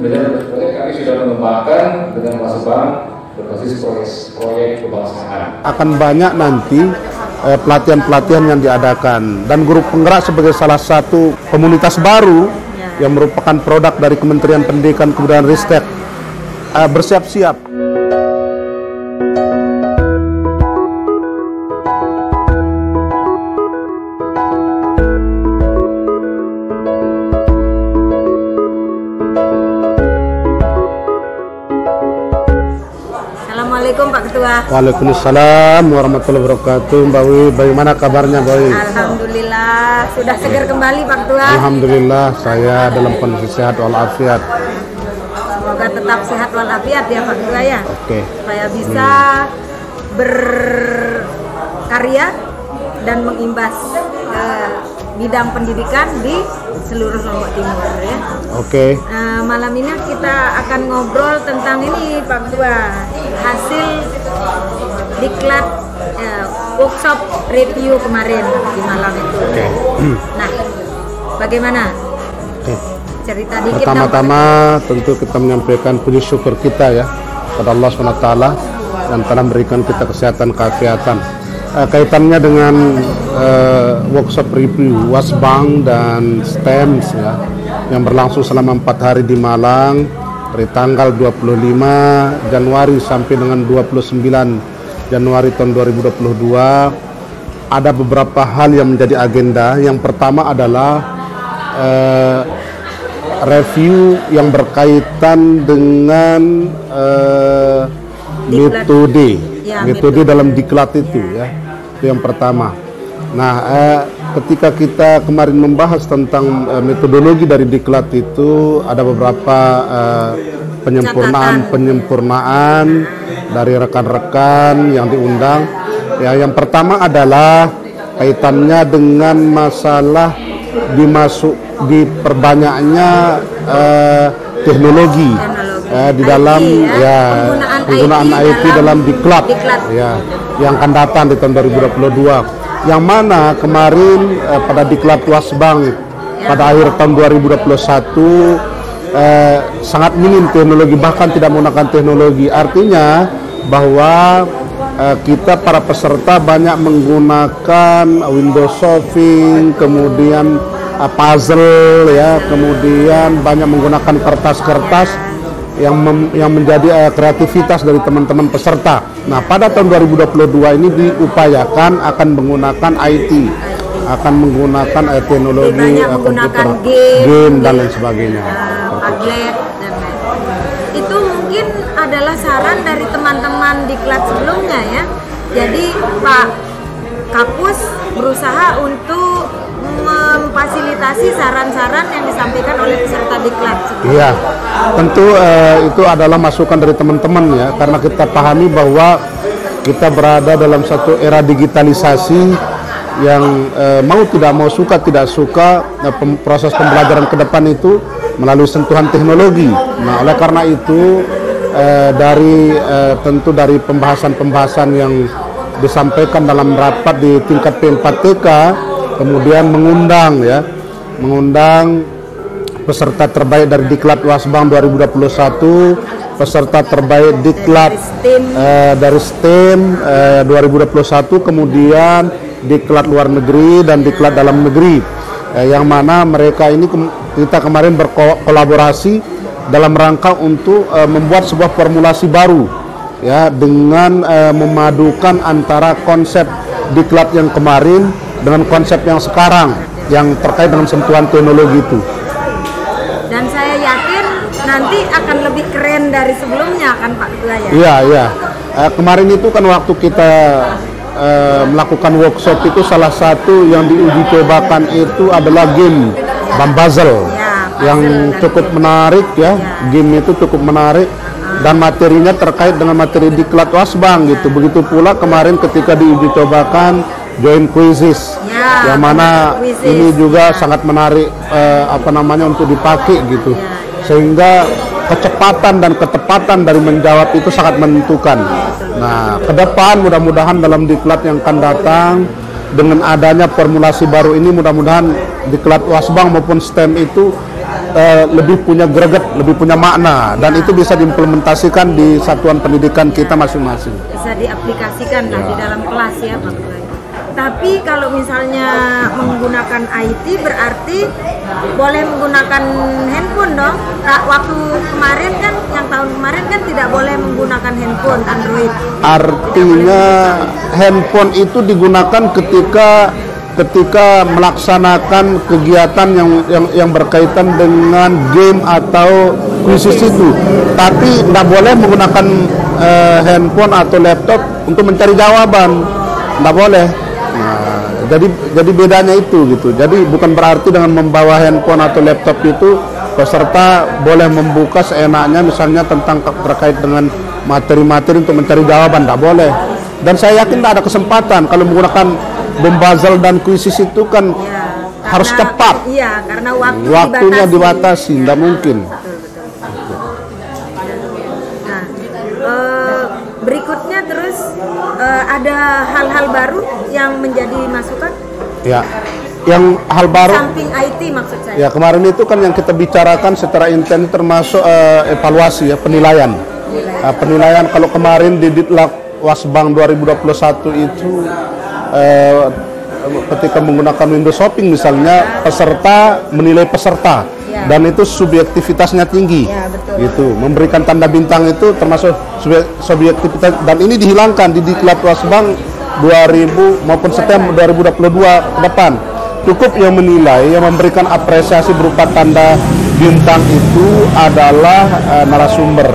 Dengan proyek kami sudah mengembangkan dengan Wasbang berbasis proyek kebangsaan. Akan banyak nanti pelatihan-pelatihan yang diadakan, dan grup penggerak sebagai salah satu komunitas baru yang merupakan produk dari Kementerian Pendidikan Kebudayaan Ristek bersiap-siap. Assalamualaikum Pak Ketua. Waalaikumsalam warahmatullahi wabarakatuh. Mbak Wi, bagaimana kabarnya Mbak Wi? Alhamdulillah, sudah segar kembali Pak Ketua. Alhamdulillah, saya dalam kondisi sehat walafiat. Semoga tetap sehat walafiat ya Pak Ketua ya. Oke. Supaya bisa berkarya dan mengimbas bidang pendidikan di seluruh Lombok Timur ya. Oke. Malam ini kita akan ngobrol tentang ini Pak Ketua, hasil diklat workshop review kemarin di Malang itu. Oke. Nah, bagaimana? Oke. Cerita dikit. Pertama-tama tentu kita menyampaikan puji syukur kita ya kepada Allah SWT yang telah memberikan kita kesehatan keafiatan. Kaitannya dengan workshop review Wasbang dan STEM ya, yang berlangsung selama 4 hari di Malang dari tanggal 25 Januari sampai dengan 29 Januari tahun 2022. Ada beberapa hal yang menjadi agenda. Yang pertama adalah review yang berkaitan dengan metode dalam diklat itu ya. Itu yang pertama. Nah, ketika kita kemarin membahas tentang metodologi dari diklat itu, ada beberapa penyempurnaan dari rekan-rekan yang diundang. Ya, yang pertama adalah kaitannya dengan masalah diperbanyaknya teknologi di dalam penggunaan IT dalam diklat ya, yang akan datang di tahun 2022, yang mana kemarin pada diklat Wasbang pada akhir tahun 2021 sangat minim teknologi, bahkan tidak menggunakan teknologi. Artinya bahwa kita para peserta banyak menggunakan Windows Shopping, kemudian puzzle ya, kemudian banyak menggunakan kertas-kertas yang menjadi kreativitas dari teman-teman peserta. Nah, pada tahun 2022 ini diupayakan akan menggunakan IT, akan menggunakan teknologi komputer, game dan lain sebagainya. Padlet dan lain. Itu mungkin adalah saran dari teman-teman diklat sebelumnya ya. Jadi Pak Kapus berusaha untuk memfasilitasi saran-saran yang disampaikan oleh peserta diklat. Iya, tentu itu adalah masukan dari teman-teman ya, karena kita pahami bahwa kita berada dalam satu era digitalisasi yang mau tidak mau, suka tidak suka, proses pembelajaran ke depan itu melalui sentuhan teknologi. Nah, oleh karena itu tentu dari pembahasan-pembahasan yang disampaikan dalam rapat di tingkat P4TK, kemudian mengundang peserta terbaik dari diklat Wasbang 2021, peserta terbaik diklat dari STEM 2021, kemudian diklat luar negeri dan diklat dalam negeri, yang mana mereka ini kita kemarin berkolaborasi dalam rangka untuk membuat sebuah formulasi baru ya, dengan memadukan antara konsep diklat yang kemarin dengan konsep yang sekarang yang terkait dengan sentuhan teknologi itu. Dan saya yakin nanti akan lebih keren dari sebelumnya kan Pak Ketua ya? Iya. Kemarin itu kan waktu kita melakukan workshop itu, salah satu yang diuji cobakan itu adalah game Bambazel yang cukup menarik ya. Game itu cukup menarik dan materinya terkait dengan materi diklat Wasbang gitu. Begitu pula kemarin ketika diuji cobakan join quizzes yang mana ini juga sangat menarik untuk dipakai gitu, sehingga kecepatan dan ketepatan dari menjawab itu sangat menentukan. Nah, ke depan mudah-mudahan dalam diklat yang akan datang dengan adanya formulasi baru ini, mudah-mudahan diklat Wasbang maupun STEM itu lebih punya greget, lebih punya makna, dan itu bisa diimplementasikan di satuan pendidikan kita masing-masing. Bisa diaplikasikan lah di dalam kelas ya Pak Ketua. Tapi kalau misalnya menggunakan IT berarti boleh menggunakan handphone dong. Waktu kemarin kan, yang tahun kemarin kan tidak boleh menggunakan handphone Android. Artinya handphone itu digunakan ketika melaksanakan kegiatan yang berkaitan dengan game atau kuisis itu. Tapi tidak boleh menggunakan handphone atau laptop untuk mencari jawaban. Tidak boleh. Nah, jadi bedanya itu gitu. Jadi bukan berarti dengan membawa handphone atau laptop itu peserta boleh membuka seenaknya misalnya tentang terkait dengan materi-materi untuk mencari jawaban, tidak boleh. Dan saya yakin tidak ada kesempatan kalau menggunakan Bombazal dan kuisis itu kan harus tepat. Iya, karena waktunya dibatasi, tidak mungkin. Nah, berikutnya terus ada hal-hal baru yang menjadi masukan? Ya, yang hal baru. Samping IT maksud saya. Ya, kemarin itu kan yang kita bicarakan secara intens termasuk evaluasi ya, penilaian. Penilaian kalau kemarin di Ditlak Wasbang 2021 itu ketika menggunakan window shopping misalnya, peserta menilai peserta dan itu subjektivitasnya tinggi, gitu. Memberikan tanda bintang itu termasuk subjektivitas, dan ini dihilangkan di Diklat Wasbang 2000 maupun September 2022 ke depan. Cukup yang menilai, yang memberikan apresiasi berupa tanda bintang itu adalah narasumber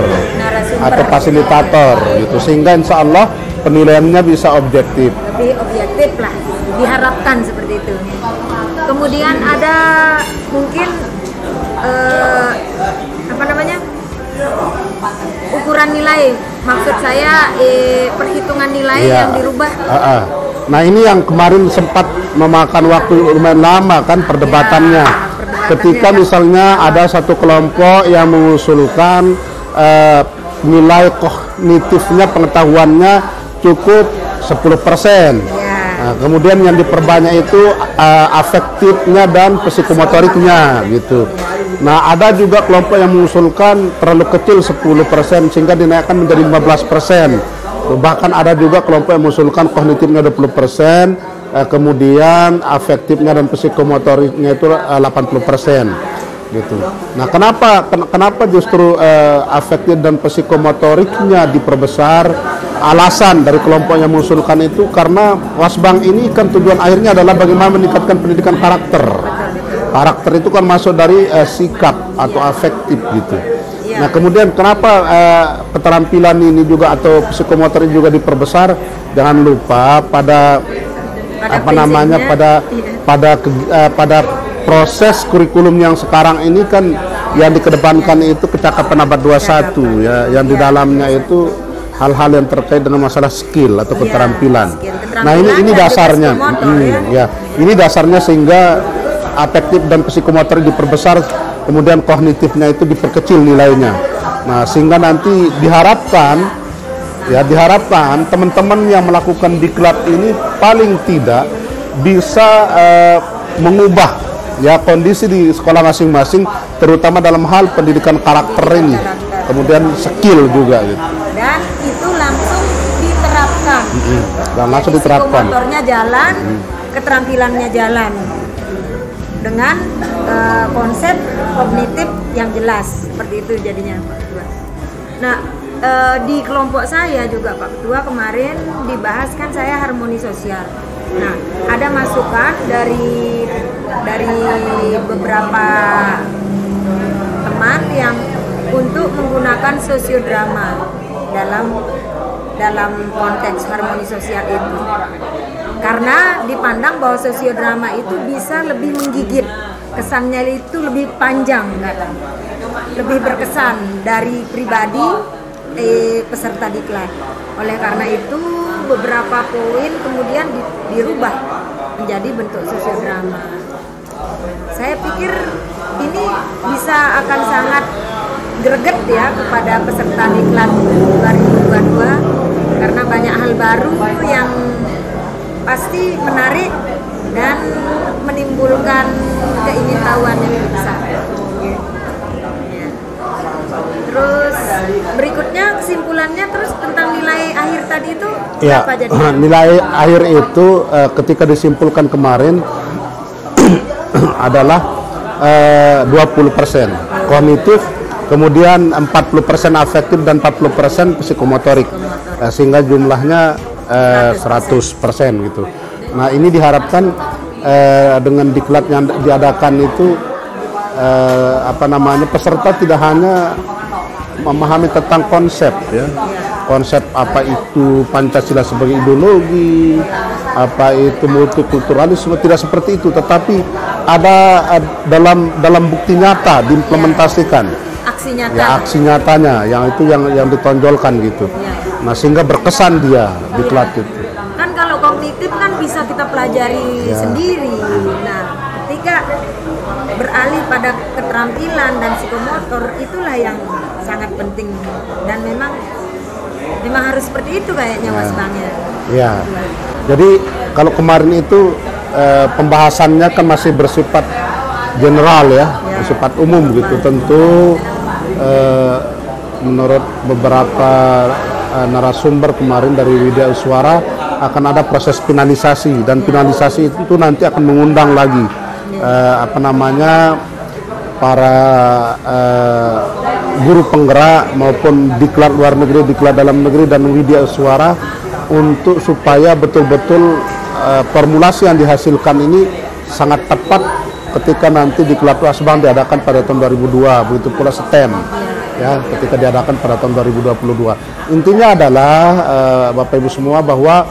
atau fasilitator, gitu. Sehingga insya Allah penilaiannya bisa objektif. Lebih objektif lah, diharapkan seperti itu. Kemudian ada mungkin ukuran nilai, maksud saya perhitungan nilai yang dirubah. Nah ini yang kemarin sempat memakan waktu lumayan lama kan perdebatannya. Ketika misalnya ada satu kelompok yang mengusulkan nilai kognitifnya, pengetahuannya cukup 10%. Nah, kemudian yang diperbanyak itu afektifnya dan psikomotoriknya gitu. Nah, ada juga kelompok yang mengusulkan terlalu kecil 10% sehingga dinaikkan menjadi 15%. Bahkan ada juga kelompok yang mengusulkan kognitifnya 20%, kemudian afektifnya dan psikomotoriknya itu 80%. Gitu. Nah, kenapa justru afektif dan psikomotoriknya diperbesar? Alasan dari kelompok yang mengusulkan itu karena Wasbang ini kan tujuan akhirnya adalah bagaimana meningkatkan pendidikan karakter. Karakter itu kan masuk dari sikap atau afektif gitu. Nah, kemudian kenapa keterampilan ini juga atau psikomotorik juga diperbesar? Jangan lupa pada pada proses kurikulum yang sekarang ini kan yang dikedepankan itu kecakapan abad 21 ya, yang di dalamnya itu hal-hal yang terkait dengan masalah skill atau keterampilan. Nah, ini dasarnya. Ini dasarnya sehingga afektif dan psikomotorik diperbesar, kemudian kognitifnya itu diperkecil nilainya. Nah, sehingga nanti diharapkan teman-teman yang melakukan diklat ini paling tidak bisa mengubah ya kondisi di sekolah masing-masing, terutama dalam hal pendidikan karakter ini, kemudian skill juga gitu. Dan itu langsung diterapkan. Dan langsung diterapkan. Psikomotornya jalan, keterampilannya jalan dengan konsep kognitif yang jelas, seperti itu jadinya Pak Ketua. Nah, di kelompok saya juga Pak Ketua kemarin dibahas kan saya harmoni sosial. Nah, ada masukan dari beberapa teman yang untuk menggunakan sosiodrama dalam konteks harmoni sosial itu, karena dipandang bahwa sosiodrama itu bisa lebih menggigit, kesannya itu lebih panjang, lebih berkesan dari pribadi peserta diklat. Oleh karena itu beberapa poin kemudian dirubah menjadi bentuk sosiodrama. Saya pikir ini bisa akan sangat greget ya kepada peserta diklat 2022 karena banyak hal baru yang pasti menarik dan menimbulkan keingintahuan yang besar. Terus berikutnya kesimpulannya terus tentang nilai akhir tadi itu Ya, apa jadi? nilai akhir itu ketika disimpulkan kemarin adalah 20% kognitif, kemudian 40% afektif dan 40% psikomotorik, sehingga jumlahnya 100% gitu. Nah, ini diharapkan dengan diklat yang diadakan itu peserta tidak hanya memahami tentang konsep ya, konsep apa itu Pancasila sebagai ideologi, apa itu multikulturalisme, tidak seperti itu, tetapi ada dalam bukti nyata diimplementasikan. Aksi nyata. Ya, aksi nyatanya yang itu yang ditonjolkan gitu. Nah, sehingga berkesan dia diklat itu. Kan kalau kognitif kan bisa kita pelajari sendiri. Nah, ketika beralih pada keterampilan dan psikomotor, itulah yang sangat penting dan memang harus seperti itu kayaknya Mas Bang ya. Ya. Jadi kalau kemarin itu pembahasannya kan masih bersifat general ya, bersifat umum gitu. Tentu menurut beberapa narasumber kemarin dari Widya Uswara akan ada proses finalisasi, dan finalisasi itu nanti akan mengundang lagi para guru penggerak maupun diklat luar negeri, diklat dalam negeri, dan Widya Uswara untuk supaya betul-betul formulasi yang dihasilkan ini sangat tepat ketika nanti diklat Wasbang diadakan pada tahun 2002, begitu pula STEM ya ketika diadakan pada tahun 2022. Intinya adalah Bapak Ibu semua bahwa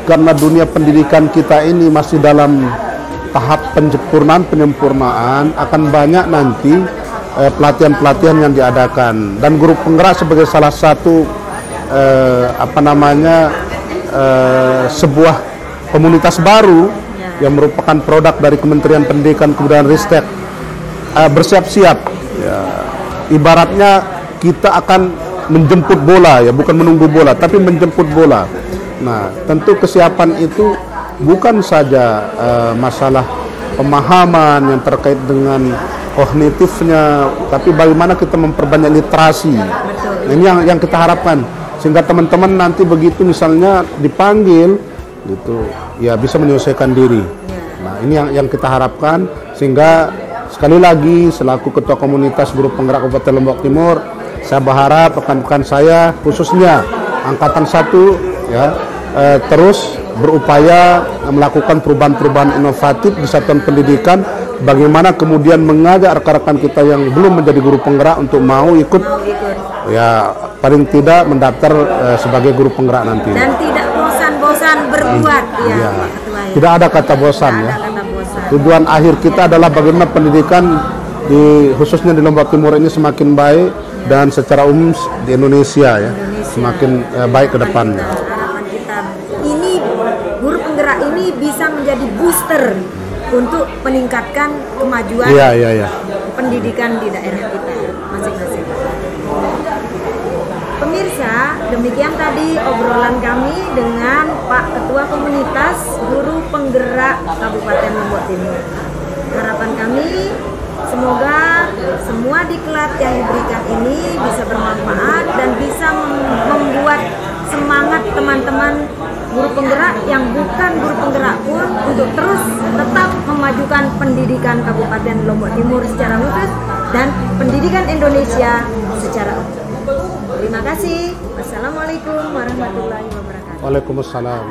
karena dunia pendidikan kita ini masih dalam tahap penyempurnaan, akan banyak nanti pelatihan-pelatihan yang diadakan, dan guru penggerak sebagai salah satu sebuah komunitas baru yang merupakan produk dari Kementerian Pendidikan Kebudayaan Ristek, bersiap-siap ya. Ibaratnya kita akan menjemput bola ya, bukan menunggu bola tapi menjemput bola. Nah, tentu kesiapan itu bukan saja masalah pemahaman yang terkait dengan kognitifnya, tapi bagaimana kita memperbanyak literasi. Nah, ini yang kita harapkan, sehingga teman-teman nanti begitu misalnya dipanggil gitu ya bisa menyelesaikan diri. Nah, ini yang kita harapkan, sehingga sekali lagi selaku ketua komunitas guru penggerak Kabupaten Lombok Timur, saya berharap rekan-rekan saya khususnya angkatan 1 ya terus berupaya melakukan perubahan-perubahan inovatif di satuan pendidikan, bagaimana kemudian mengajak rekan-rekan kita yang belum menjadi guru penggerak untuk mau ikut ya, paling tidak mendaftar sebagai guru penggerak nanti. Dan tidak bosan-bosan berbuat ya. Tidak ada kata bosan ya. Tujuan akhir kita adalah bagaimana pendidikan khususnya di Lombok Timur ini semakin baik, dan secara umum di Indonesia ya semakin baik ke depannya. Harapan kita ini guru penggerak ini bisa menjadi booster untuk meningkatkan kemajuan pendidikan di daerah kita masing-masing. Pemirsa, demikian tadi obrolan kami dengan Pak Ketua Komunitas Guru Penggerak Kabupaten Lombok Timur. Harapan kami semoga semua diklat yang diberikan ini bisa bermanfaat dan bisa membuat semangat teman-teman guru penggerak yang bukan guru penggerak pun untuk terus tetap memajukan pendidikan Kabupaten Lombok Timur secara khusus dan pendidikan Indonesia secara umum. Terima kasih. Wassalamualaikum warahmatullahi wabarakatuh. Waalaikumsalam.